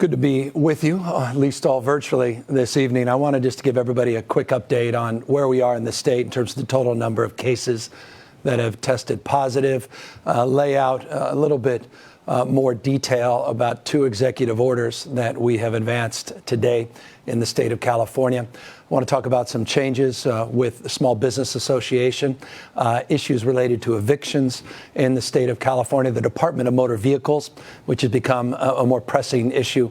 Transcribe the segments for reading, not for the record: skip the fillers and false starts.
Good to be with you, at least all virtually this evening. I wanted just to give everybody a quick update on where we are in the state in terms of the total number of cases that have tested positive, lay out a little bit more detail about two executive orders that we have advanced today in the state of California. I want to talk about some changes with the Small Business Association, issues related to evictions in the state of California, the Department of Motor Vehicles, which has become a more pressing issue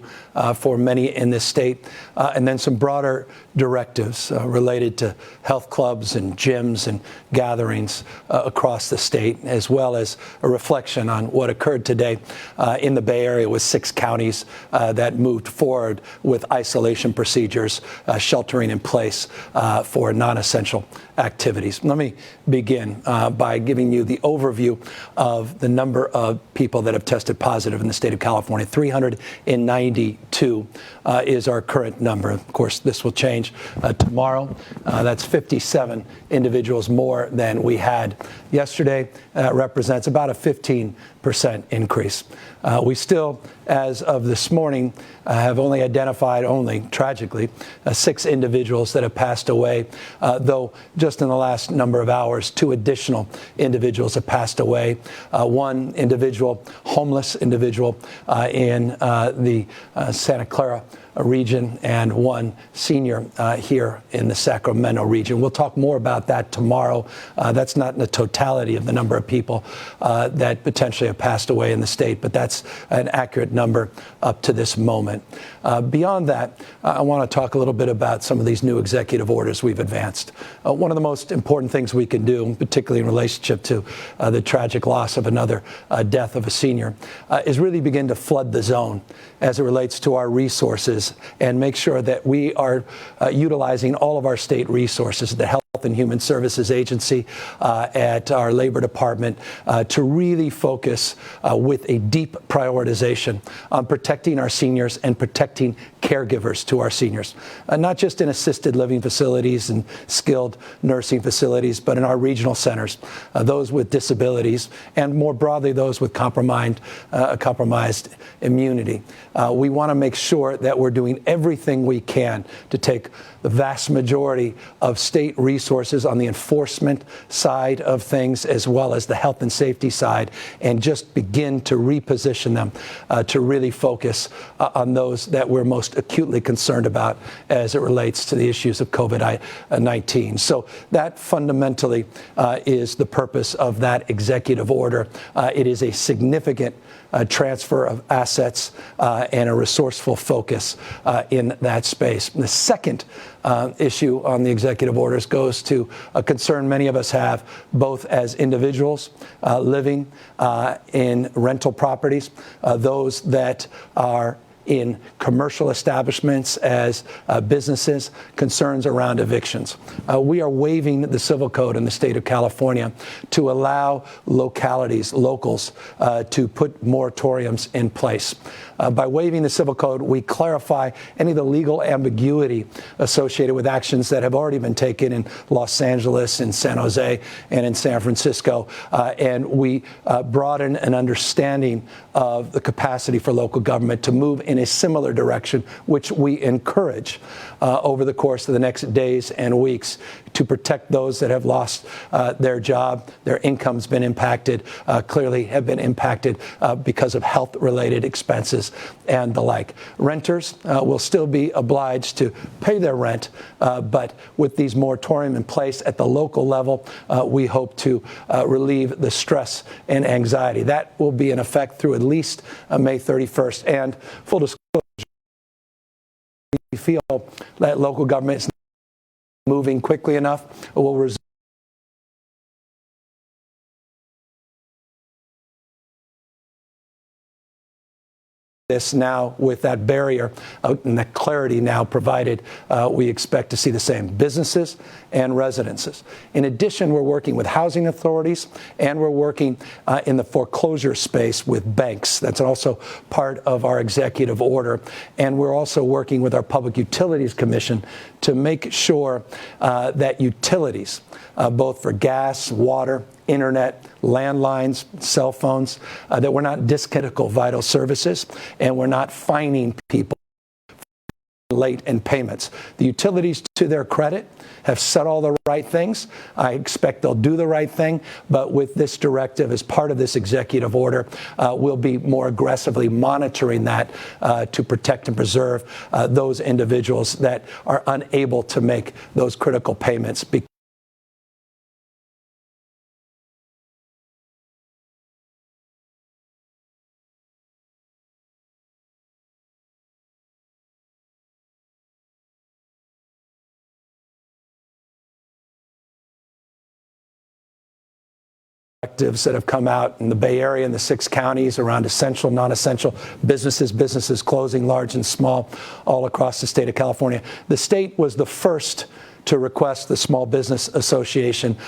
for many in this state, and then some broader directives related to health clubs and gyms and gatherings across the state, as well as a reflection on what occurred today in the Bay Area with 6 counties that moved forward with isolation procedures, sheltering in place for non-essential activities. Let me begin by giving you the overview of the number of people that have tested positive in the state of California. 392 is our current number. Of course, this will change tomorrow. That's 57 individuals more than we had yesterday. That represents about a 15% increase. We still, as of this morning, have only identified, tragically, 6 individuals that have passed away, though just in the last number of hours, 2 additional individuals have passed away. One individual, homeless individual in the Santa Clara region, and one senior here in the Sacramento region. We'll talk more about that tomorrow. That's not in the totality of the number of people that potentially have passed away in the state, but that's an accurate number up to this moment. Beyond that, I want to talk a little bit about some of these new executive orders we've advanced. One of the most important things we can do, particularly in relationship to the tragic loss of another death of a senior, is really begin to flood the zone as it relates to our resources and make sure that we are utilizing all of our state resources, the Health and Human Services Agency, at our Labor Department, to really focus with a deep prioritization on protecting our seniors and protecting caregivers to our seniors, not just in assisted living facilities and skilled nursing facilities, but in our regional centers, those with disabilities, and more broadly, those with compromised immunity. We want to make sure that we're doing everything we can to take the vast majority of state resources on the enforcement side of things, as well as the health and safety side, and just begin to reposition them to really focus on those that we're most acutely concerned about as it relates to the issues of COVID-19. So that fundamentally is the purpose of that executive order. It is a significant transfer of assets and a resourceful focus in that space. And the second issue on the executive orders goes to a concern many of us have, both as individuals living in rental properties, those that are in commercial establishments as businesses, concerns around evictions. We are waiving the civil code in the state of California to allow locals to put moratoriums in place. By waiving the civil code, we clarify any of the legal ambiguity associated with actions that have already been taken in Los Angeles, in San Jose, and in San Francisco. And we broaden an understanding of the capacity for local government to move in a similar direction, which we encourage over the course of the next days and weeks to protect those that have lost their job, their income's been impacted, clearly have been impacted because of health-related expenses and the like. Renters will still be obliged to pay their rent, but with these moratorium in place at the local level, we hope to relieve the stress and anxiety. That will be in effect through at least May 31st. And full disclosure, we feel that local government is moving quickly enough, will resume this now with that barrier and that clarity now provided. We expect to see the same businesses and residences. In addition, we're working with housing authorities, and we're working in the foreclosure space with banks. That's also part of our executive order. And we're also working with our Public Utilities Commission to make sure that utilities, both for gas, water, internet, landlines, cell phones, that we're not disconnecting vital services, and we're not fining people late in payments. The utilities, to their credit, have said all the right things. I expect they'll do the right thing, but with this directive, as part of this executive order, we'll be more aggressively monitoring that to protect and preserve those individuals that are unable to make those critical payments. Directives that have come out in the Bay Area and the 6 counties around essential, non-essential businesses closing, large and small, all across the state of California. The state was the first to request the Small Business Association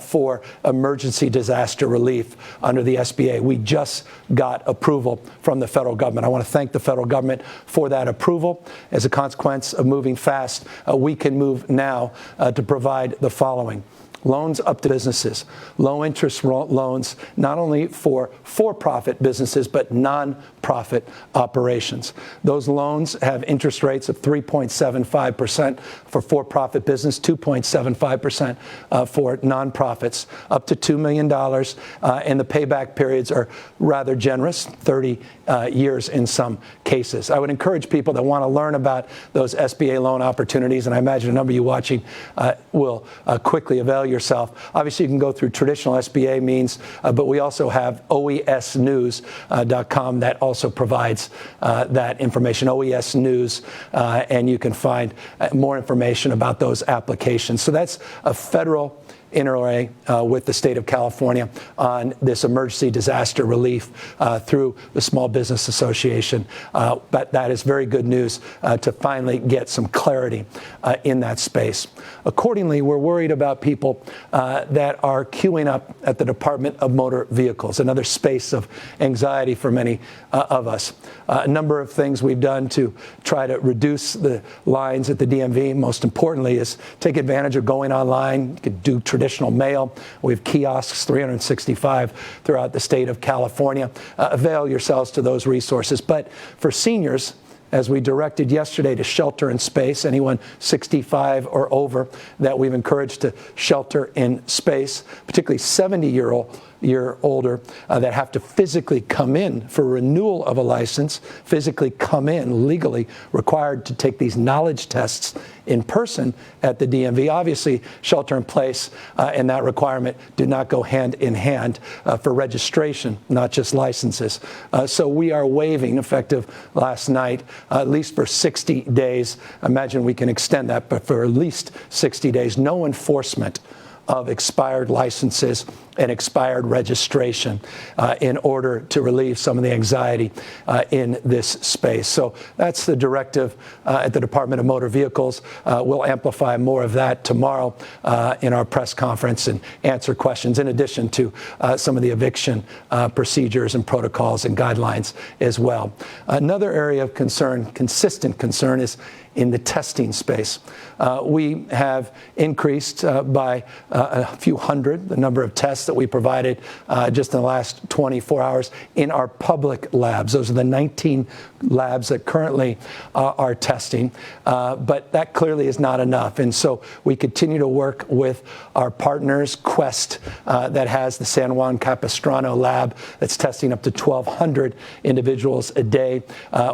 for emergency disaster relief under the SBA. We just got approval from the federal government. I want to thank the federal government for that approval. As a consequence of moving fast, we can move now to provide the following. Loans up to businesses, low-interest loans, not only for-profit businesses, but non-profit operations. Those loans have interest rates of 3.75% for-profit business, 2.75% for nonprofits, up to $2 million, and the payback periods are rather generous, 30 years in some cases. I would encourage people that want to learn about those SBA loan opportunities, and I imagine a number of you watching will quickly avail yourself. Obviously, you can go through traditional SBA means, but we also have oesnews.com that also provides that information, OES News, and you can find more information about those applications. So that's a federal NRA with the state of California on this emergency disaster relief through the Small Business Association. But that is very good news to finally get some clarity in that space. Accordingly, we're worried about people that are queuing up at the Department of Motor Vehicles, another space of anxiety for many of us. A number of things we've done to try to reduce the lines at the DMV. Most importantly is take advantage of going online. You can do traditional mail. We have kiosks, 365 throughout the state of California. Avail yourselves to those resources. But for seniors, as we directed yesterday to shelter in space, anyone 65 or over that we've encouraged to shelter in space, particularly 70-year older that have to physically come in for renewal of a license, physically come in legally required to take these knowledge tests in person at the DMV. Obviously, shelter in place and that requirement do not go hand in hand for registration, not just licenses. So we are waiving, effective last night, at least for 60 days. Imagine we can extend that, but for at least 60 days, no enforcement of expired licenses and expired registration in order to relieve some of the anxiety in this space. So that's the directive at the Department of Motor Vehicles. We'll amplify more of that tomorrow in our press conference and answer questions, in addition to some of the eviction procedures and protocols and guidelines as well. Another area of concern, consistent concern, is in the testing space. We have increased by a few hundred the number of tests that we provided just in the last 24 hours in our public labs. Those are the 19 labs that currently are testing, but that clearly is not enough. And so we continue to work with our partners, Quest, that has the San Juan Capistrano lab that's testing up to 1,200 individuals a day.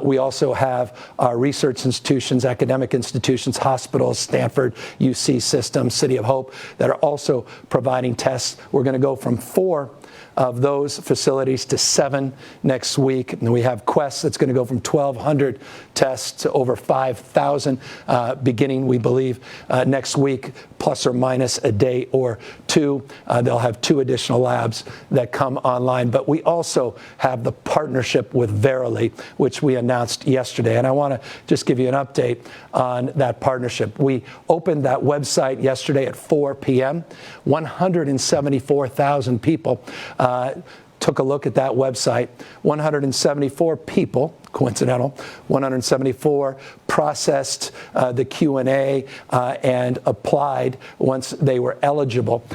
We also have our research institutions, academic institutions, hospitals, Stanford, UC System, City of Hope, that are also providing tests. We're going to go from 4 of those facilities to 7 next week. And we have Quest that's going to go from 1,200 tests to over 5,000 beginning, we believe, next week, plus or minus a day or 2. They'll have 2 additional labs that come online. But we also have the partnership with Verily, which we announced yesterday. And I want to just give you an update on that partnership. We opened that website yesterday at 4 p.m. 174,000 people took a look at that website. 174 people, coincidental, 174 processed the Q&A and applied once they were eligible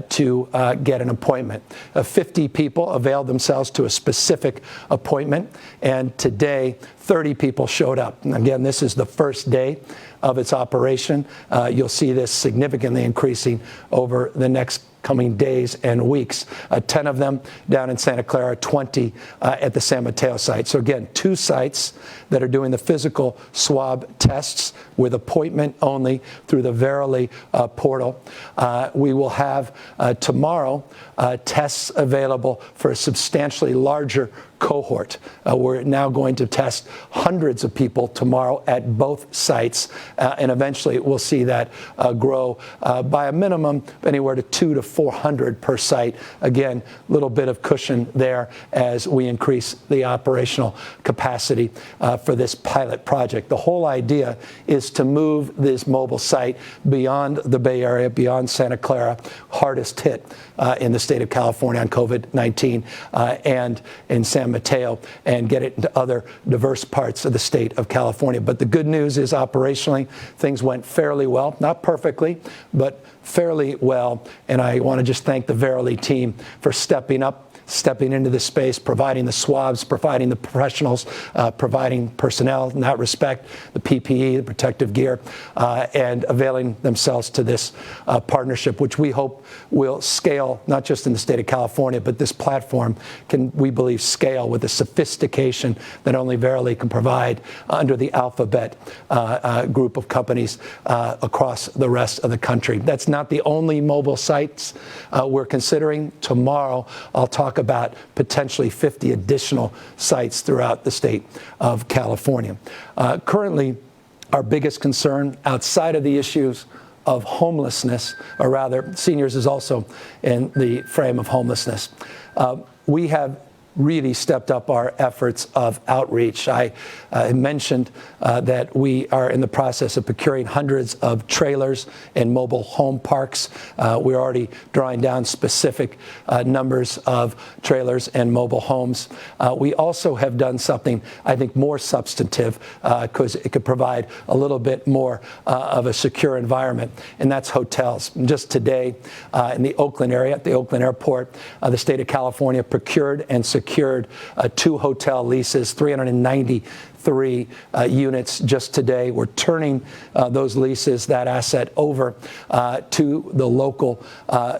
to get an appointment. 50 people availed themselves to a specific appointment, and today 30 people showed up. And again, this is the first day of its operation. You'll see this significantly increasing over the next coming days and weeks. 10 of them down in Santa Clara, 20 at the San Mateo site. So again, 2 sites that are doing the physical swab tests with appointment only through the Verily portal. We will have tomorrow tests available for a substantially larger cohort. We're now going to test hundreds of people tomorrow at both sites, and eventually we'll see that grow by a minimum anywhere to 200 to 400 per site. Again, a little bit of cushion there as we increase the operational capacity for this pilot project. The whole idea is to move this mobile site beyond the Bay Area, beyond Santa Clara, hardest hit in the state of California on COVID-19, and in San Mateo, and get it into other diverse parts of the state of California. But the good news is operationally, things went fairly well, not perfectly, but fairly well. And I want to just thank the Verily team for stepping into this space, providing the swabs, providing the professionals, providing personnel in that respect, the PPE, the protective gear, and availing themselves to this partnership, which we hope will scale, not just in the state of California, but this platform can, we believe, scale with the sophistication that only Verily can provide under the Alphabet group of companies across the rest of the country. That's not the only mobile sites we're considering. Tomorrow, I'll talk about potentially 50 additional sites throughout the state of California. Currently, our biggest concern outside of the issues of homelessness, or rather, seniors is also in the frame of homelessness. We have really stepped up our efforts of outreach. I mentioned that we are in the process of procuring hundreds of trailers and mobile home parks. We're already drawing down specific numbers of trailers and mobile homes. We also have done something, I think, more substantive because it could provide a little bit more of a secure environment, and that's hotels. Just today in the Oakland area, at the Oakland airport, the state of California procured and secured 2 hotel leases, 393 units just today. We're turning those leases, that asset, over to the local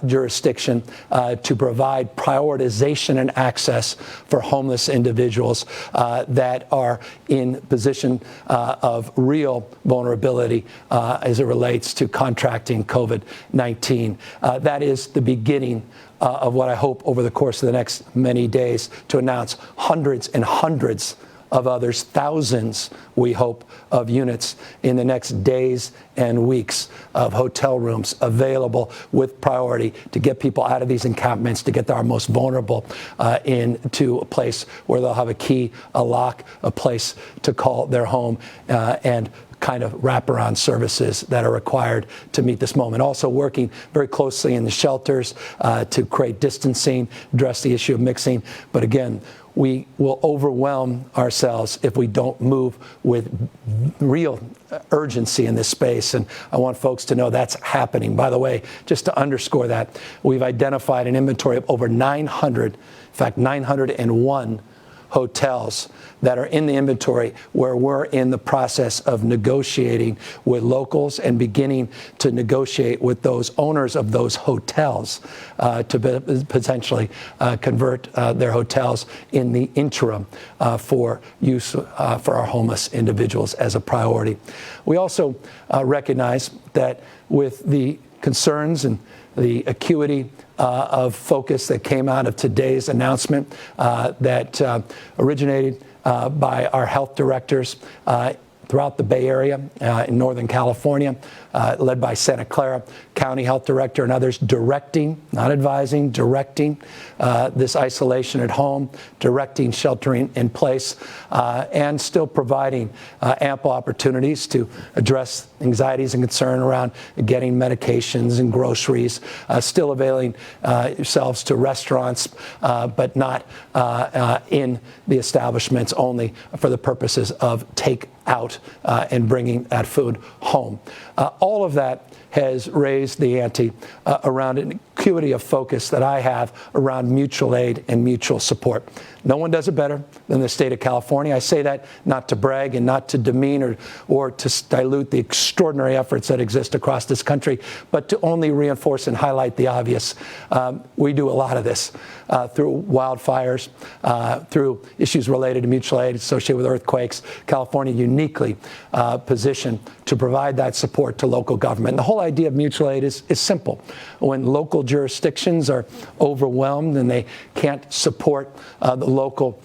jurisdiction to provide prioritization and access for homeless individuals that are in position of real vulnerability as it relates to contracting COVID-19. That is the beginning of what I hope over the course of the next many days to announce hundreds and hundreds of others, thousands, we hope, of units in the next days and weeks of hotel rooms available with priority to get people out of these encampments, to get our most vulnerable into a place where they'll have a key, a lock, a place to call their home, and kind of wraparound services that are required to meet this moment. Also working very closely in the shelters to create distancing, address the issue of mixing. But again, we will overwhelm ourselves if we don't move with real urgency in this space. And I want folks to know that's happening. By the way, just to underscore that, we've identified an inventory of over 900, in fact, 901 hotels that are in the inventory where we're in the process of negotiating with locals and beginning to negotiate with those owners of those hotels to potentially convert their hotels in the interim for use for our homeless individuals as a priority. We also recognize that with the concerns and the acuity of focus that came out of today's announcement that originated by our health directors throughout the Bay Area in Northern California, led by Santa Clara County Health Director and others, directing, not advising, directing this isolation at home, directing sheltering in place, and still providing ample opportunities to address anxieties and concern around getting medications and groceries, still availing yourselves to restaurants, but not in the establishments, only for the purposes of take out and bringing that food home. All of that has raised the ante around an acuity of focus that I have around mutual aid and mutual support. No one does it better than the state of California. I say that not to brag and not to demean or to dilute the extraordinary efforts that exist across this country, but to only reinforce and highlight the obvious. We do a lot of this through wildfires, through issues related to mutual aid associated with earthquakes. California uniquely positioned to provide that support to local government. And the whole idea of mutual aid is simple. When local jurisdictions are overwhelmed and they can't support the local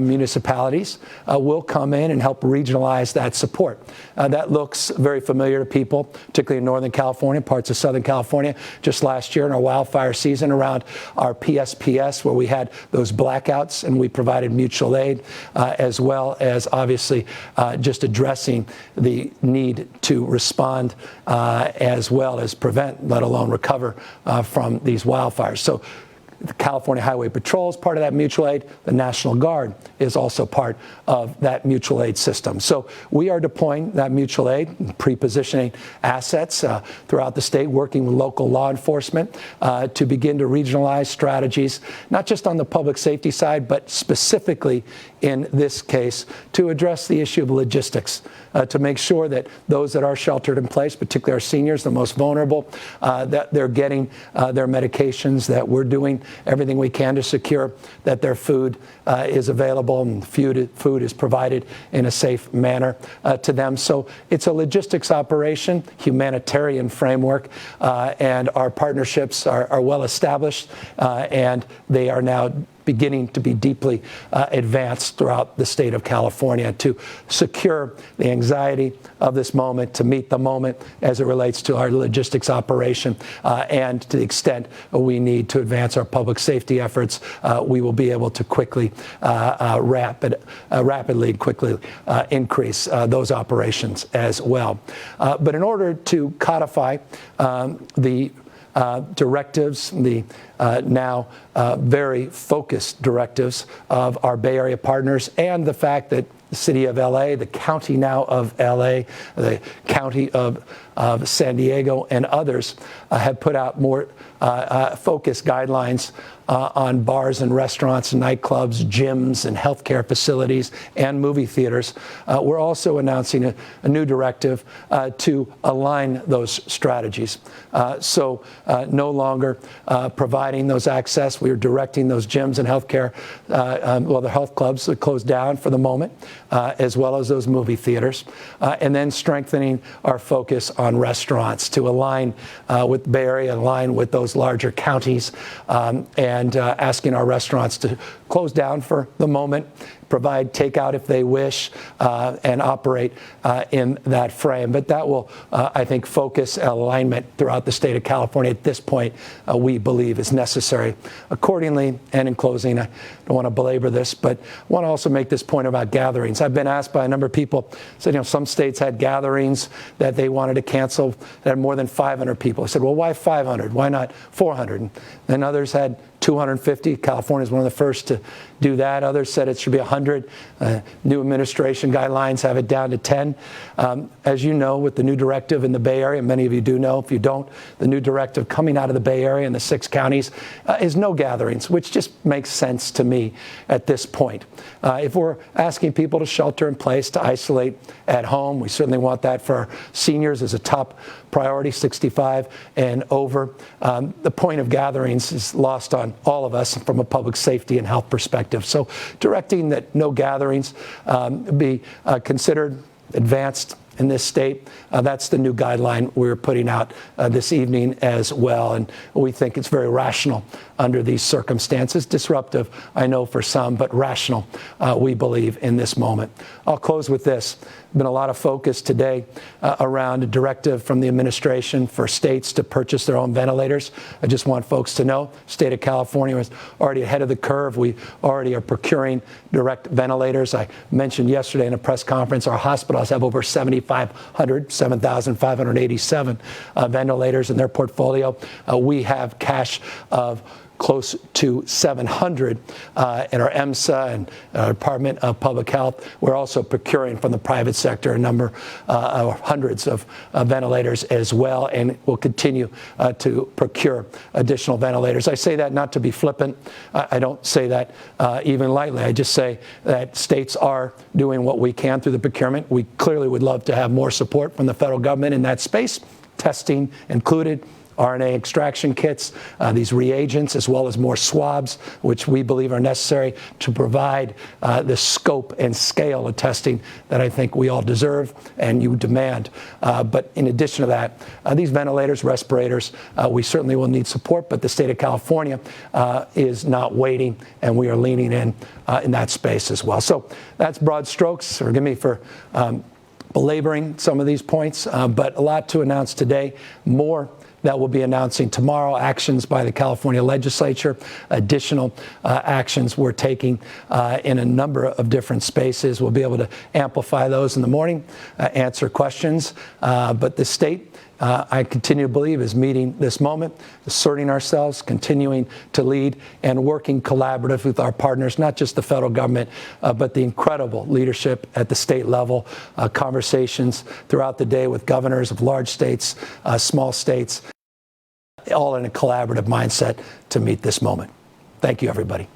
municipalities, we'll come in and help regionalize that support. That looks very familiar to people, particularly in Northern California, parts of Southern California. Just last year in our wildfire season around our PSPS, where we had those blackouts and we provided mutual aid, as well as obviously just addressing the need to respond as well as prevent, let alone recover from these wildfires. So the California Highway Patrol is part of that mutual aid. The National Guard is also part of that mutual aid system. So we are deploying that mutual aid, pre-positioning assets throughout the state, working with local law enforcement to begin to regionalize strategies, not just on the public safety side, but specifically in this case to address the issue of logistics, to make sure that those that are sheltered in place, particularly our seniors, the most vulnerable, that they're getting their medications, that we're doing everything we can to secure that their food is available and food is provided in a safe manner to them. So it's a logistics operation, humanitarian framework, and our partnerships are well established, and they are now beginning to be deeply advanced throughout the state of California to secure the anxiety of this moment, to meet the moment as it relates to our logistics operation, and to the extent we need to advance our public safety efforts, we will be able to quickly, rapidly and quickly increase those operations as well. But in order to codify the directives, the now very focused directives of our Bay Area partners, and the fact that the city of LA, the county now of LA, the county of San Diego, and others have put out more focused guidelines on bars and restaurants, and nightclubs, gyms, and healthcare facilities, and movie theaters. We're also announcing a new directive to align those strategies. So no longer providing those access. We are directing those gyms and healthcare, the health clubs that closed down for the moment, as well as those movie theaters, and then strengthening our focus on restaurants to align with the Bay Area, align with those larger counties, and asking our restaurants to close down for the moment, provide takeout if they wish, and operate in that frame. But that will, I think, focus alignment throughout the state of California at this point, we believe is necessary. Accordingly, and in closing, I don't want to belabor this, but I want to also make this point about gatherings. I've been asked by a number of people, said, some states had gatherings that they wanted to cancel that had more than 500 people. I said, well, why 500? Why not 400? And others had 250. California is one of the first to do that. Others said it should be 100. New administration guidelines have it down to 10. As you know, with the new directive in the Bay Area, many of you do know, if you don't, the new directive coming out of the Bay Area and the 6 counties is no gatherings, which just makes sense to me at this point. If we're asking people to shelter in place, to isolate at home, we certainly want that for our seniors as a top priority, 65 and over. The point of gatherings is lost on all of us from a public safety and health perspective. So directing that no gatherings be considered advanced in this state, that's the new guideline we're putting out this evening as well. And we think it's very rational under these circumstances. Disruptive, I know, for some, but rational, we believe, in this moment. I'll close with this. There's been a lot of focus today around a directive from the administration for states to purchase their own ventilators. I just want folks to know, state of California is already ahead of the curve. We already are procuring direct ventilators. I mentioned yesterday in a press conference, our hospitals have over 7,587 ventilators in their portfolio. We have cache of close to 700 in our EMSA and Department of Public Health. We're also procuring from the private sector a number, hundreds of ventilators as well, and we'll continue to procure additional ventilators. I say that not to be flippant. I don't say that even lightly. I just say that states are doing what we can through the procurement. We clearly would love to have more support from the federal government in that space, testing included, RNA extraction kits, these reagents, as well as more swabs, which we believe are necessary to provide the scope and scale of testing that I think we all deserve and you demand. But in addition to that, these ventilators, respirators, we certainly will need support, but the state of California is not waiting, and we are leaning in that space as well. So that's broad strokes. Forgive me for belaboring some of these points, but a lot to announce today. More that we'll be announcing tomorrow, actions by the California legislature, additional actions we're taking in a number of different spaces. We'll be able to amplify those in the morning, answer questions. But the state, I continue to believe, is meeting this moment, asserting ourselves, continuing to lead, and working collaborative with our partners, not just the federal government, but the incredible leadership at the state level, conversations throughout the day with governors of large states, small states, all in a collaborative mindset to meet this moment. Thank you, everybody.